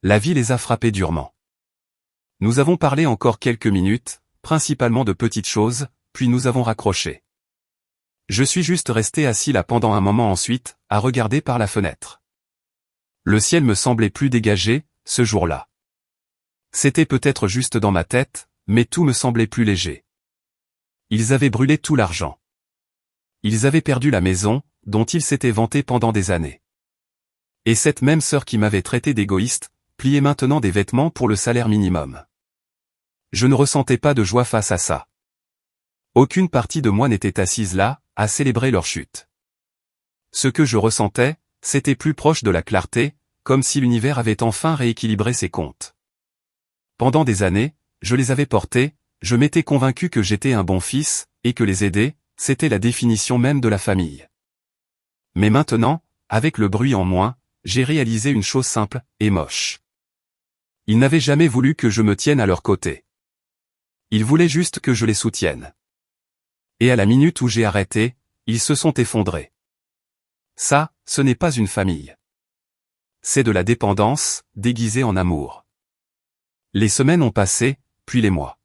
La vie les a frappés durement. Nous avons parlé encore quelques minutes, principalement de petites choses, puis nous avons raccroché. Je suis juste resté assis là pendant un moment ensuite, à regarder par la fenêtre. Le ciel me semblait plus dégagé, ce jour-là. C'était peut-être juste dans ma tête, mais tout me semblait plus léger. Ils avaient brûlé tout l'argent. Ils avaient perdu la maison, dont ils s'étaient vantés pendant des années. Et cette même sœur qui m'avait traité d'égoïste, pliait maintenant des vêtements pour le salaire minimum. Je ne ressentais pas de joie face à ça. Aucune partie de moi n'était assise là, à célébrer leur chute. Ce que je ressentais, c'était plus proche de la clarté, comme si l'univers avait enfin rééquilibré ses comptes. Pendant des années, je les avais portés, je m'étais convaincu que j'étais un bon fils, et que les aider, c'était la définition même de la famille. Mais maintenant, avec le bruit en moins, j'ai réalisé une chose simple, et moche. Ils n'avaient jamais voulu que je me tienne à leur côté. Ils voulaient juste que je les soutienne. Et à la minute où j'ai arrêté, ils se sont effondrés. Ça, ce n'est pas une famille. C'est de la dépendance, déguisée en amour. Les semaines ont passé, puis les mois.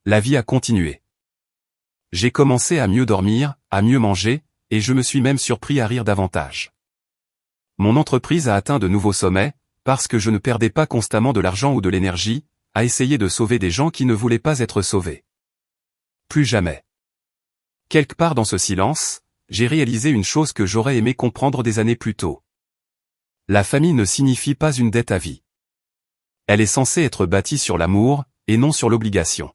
La vie a continué. J'ai commencé à mieux dormir, à mieux manger, et je me suis même surpris à rire davantage. Mon entreprise a atteint de nouveaux sommets, parce que je ne perdais pas constamment de l'argent ou de l'énergie, à essayer de sauver des gens qui ne voulaient pas être sauvés. Plus jamais. Quelque part dans ce silence, j'ai réalisé une chose que j'aurais aimé comprendre des années plus tôt. La famille ne signifie pas une dette à vie. Elle est censée être bâtie sur l'amour, et non sur l'obligation.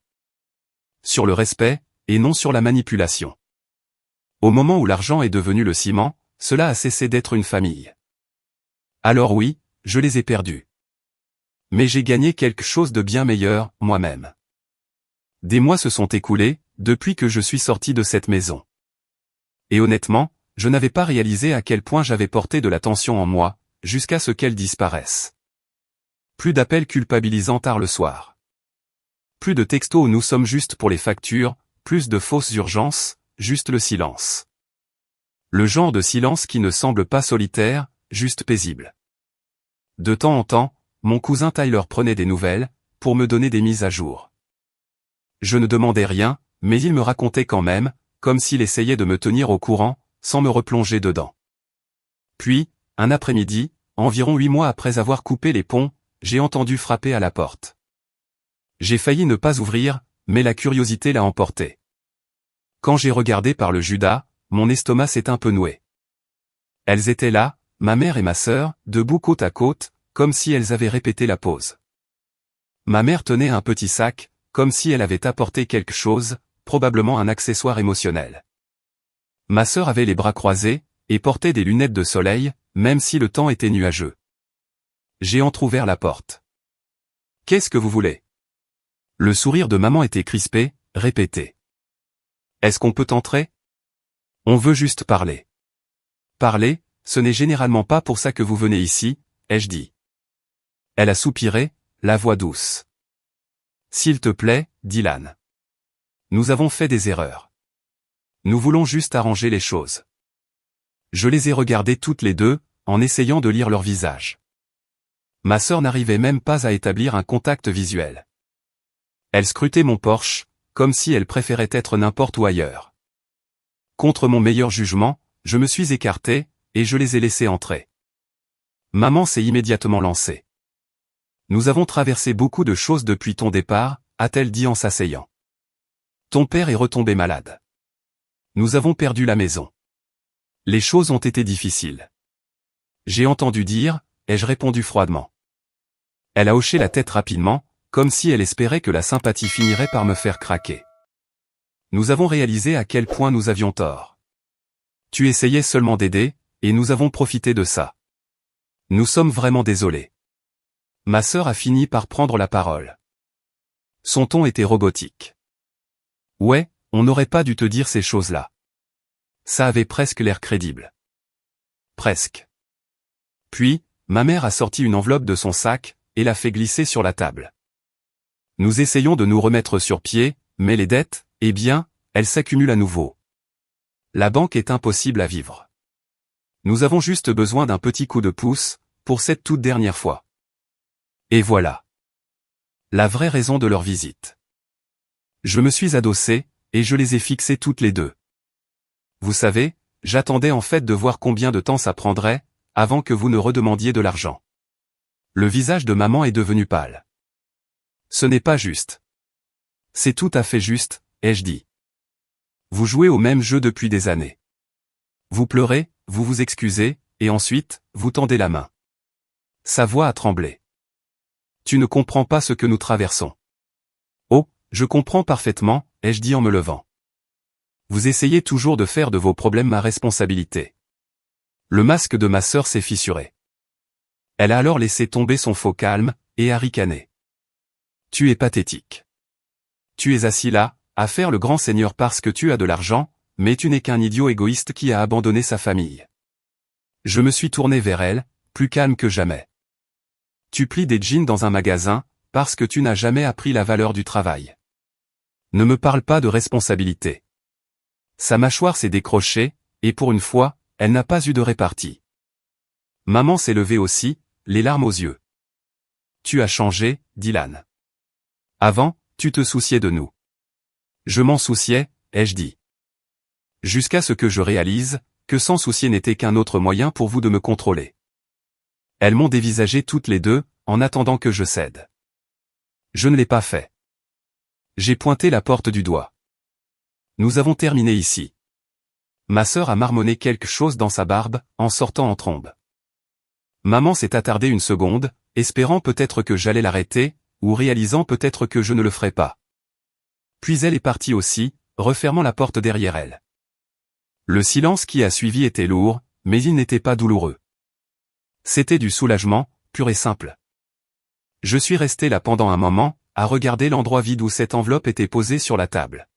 Sur le respect, et non sur la manipulation. Au moment où l'argent est devenu le ciment, cela a cessé d'être une famille. Alors oui, je les ai perdus. Mais j'ai gagné quelque chose de bien meilleur, moi-même. Des mois se sont écoulés, depuis que je suis sorti de cette maison. Et honnêtement, je n'avais pas réalisé à quel point j'avais porté de la tension en moi, jusqu'à ce qu'elle disparaisse. Plus d'appels culpabilisants tard le soir. Plus de textos où nous sommes juste pour les factures, plus de fausses urgences, juste le silence. Le genre de silence qui ne semble pas solitaire, juste paisible. De temps en temps, mon cousin Tyler prenait des nouvelles, pour me donner des mises à jour. Je ne demandais rien, mais il me racontait quand même, comme s'il essayait de me tenir au courant, sans me replonger dedans. Puis, un après-midi, environ 8 mois après avoir coupé les ponts, j'ai entendu frapper à la porte. J'ai failli ne pas ouvrir, mais la curiosité l'a emporté. Quand j'ai regardé par le Judas, mon estomac s'est un peu noué. Elles étaient là, ma mère et ma sœur, debout côte à côte, comme si elles avaient répété la pause. Ma mère tenait un petit sac, comme si elle avait apporté quelque chose, probablement un accessoire émotionnel. Ma sœur avait les bras croisés, et portait des lunettes de soleil, même si le temps était nuageux. J'ai entrouvert la porte. « Qu'est-ce que vous voulez ?» Le sourire de maman était crispé, répété. « Est-ce qu'on peut entrer ? On veut juste parler. » Parler, ce n'est généralement pas pour ça que vous venez ici, ai-je dit. Elle a soupiré, la voix douce. « S'il te plaît, Dylan. Nous avons fait des erreurs. Nous voulons juste arranger les choses. » Je les ai regardées toutes les deux, en essayant de lire leur visage. Ma sœur n'arrivait même pas à établir un contact visuel. Elle scrutait mon Porsche, comme si elle préférait être n'importe où ailleurs. Contre mon meilleur jugement, je me suis écarté, et je les ai laissés entrer. Maman s'est immédiatement lancée. « Nous avons traversé beaucoup de choses depuis ton départ, a-t-elle dit en s'asseyant. Ton père est retombé malade. Nous avons perdu la maison. Les choses ont été difficiles. J'ai entendu dire, ai-je répondu froidement. Elle a hoché la tête rapidement, comme si elle espérait que la sympathie finirait par me faire craquer. Nous avons réalisé à quel point nous avions tort. Tu essayais seulement d'aider, et nous avons profité de ça. Nous sommes vraiment désolés. Ma sœur a fini par prendre la parole. Son ton était robotique. Ouais, on n'aurait pas dû te dire ces choses-là. Ça avait presque l'air crédible. Presque. Puis, ma mère a sorti une enveloppe de son sac, et l'a fait glisser sur la table. Nous essayons de nous remettre sur pied, mais les dettes, eh bien, elles s'accumulent à nouveau. La banque est impossible à vivre. Nous avons juste besoin d'un petit coup de pouce, pour cette toute dernière fois. Et voilà. La vraie raison de leur visite. Je me suis adossé, et je les ai fixées toutes les deux. Vous savez, j'attendais en fait de voir combien de temps ça prendrait, avant que vous ne redemandiez de l'argent. Le visage de maman est devenu pâle. Ce n'est pas juste. C'est tout à fait juste, ai-je dit. Vous jouez au même jeu depuis des années. Vous pleurez, vous vous excusez, et ensuite, vous tendez la main. Sa voix a tremblé. Tu ne comprends pas ce que nous traversons. Oh, je comprends parfaitement, ai-je dit en me levant. Vous essayez toujours de faire de vos problèmes ma responsabilité. Le masque de ma sœur s'est fissuré. Elle a alors laissé tomber son faux calme, et a ricané. Tu es pathétique. Tu es assis là, à faire le grand seigneur parce que tu as de l'argent, mais tu n'es qu'un idiot égoïste qui a abandonné sa famille. Je me suis tourné vers elle, plus calme que jamais. Tu plies des jeans dans un magasin, parce que tu n'as jamais appris la valeur du travail. Ne me parle pas de responsabilité. Sa mâchoire s'est décrochée, et pour une fois, elle n'a pas eu de répartie. Maman s'est levée aussi, les larmes aux yeux. Tu as changé, Dylan. Avant, tu te souciais de nous. Je m'en souciais, ai-je dit. Jusqu'à ce que je réalise, que s'en soucier n'était qu'un autre moyen pour vous de me contrôler. Elles m'ont dévisagé toutes les deux, en attendant que je cède. Je ne l'ai pas fait. J'ai pointé la porte du doigt. Nous avons terminé ici. Ma sœur a marmonné quelque chose dans sa barbe, en sortant en trombe. Maman s'est attardée une seconde, espérant peut-être que j'allais l'arrêter, ou réalisant peut-être que je ne le ferais pas. Puis elle est partie aussi, refermant la porte derrière elle. Le silence qui a suivi était lourd, mais il n'était pas douloureux. C'était du soulagement, pur et simple. Je suis resté là pendant un moment, à regarder l'endroit vide où cette enveloppe était posée sur la table.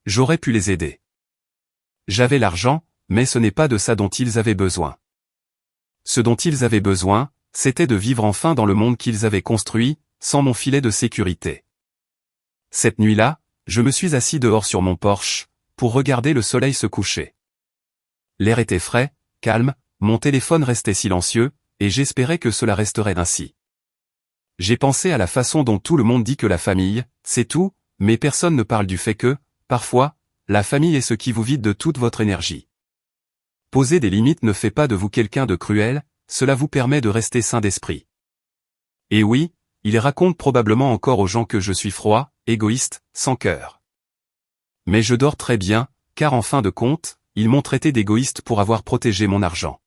J'aurais pu les aider. J'avais l'argent, mais ce n'est pas de ça dont ils avaient besoin. Ce dont ils avaient besoin, c'était de vivre enfin dans le monde qu'ils avaient construit, sans mon filet de sécurité. Cette nuit-là, je me suis assis dehors sur mon porche, pour regarder le soleil se coucher. L'air était frais, calme, mon téléphone restait silencieux, et j'espérais que cela resterait ainsi. J'ai pensé à la façon dont tout le monde dit que la famille, c'est tout, mais personne ne parle du fait que, parfois, la famille est ce qui vous vide de toute votre énergie. Poser des limites ne fait pas de vous quelqu'un de cruel, cela vous permet de rester sain d'esprit. Et oui, il raconte probablement encore aux gens que je suis froid, égoïste, sans cœur. Mais je dors très bien, car en fin de compte, ils m'ont traité d'égoïste pour avoir protégé mon argent.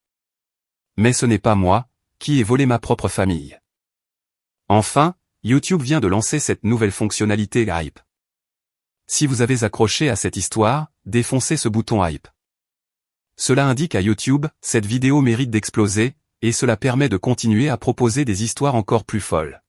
Mais ce n'est pas moi, qui ai volé ma propre famille. Enfin, YouTube vient de lancer cette nouvelle fonctionnalité Hype. Si vous avez accroché à cette histoire, défoncez ce bouton Hype. Cela indique à YouTube, cette vidéo mérite d'exploser, et cela permet de continuer à proposer des histoires encore plus folles.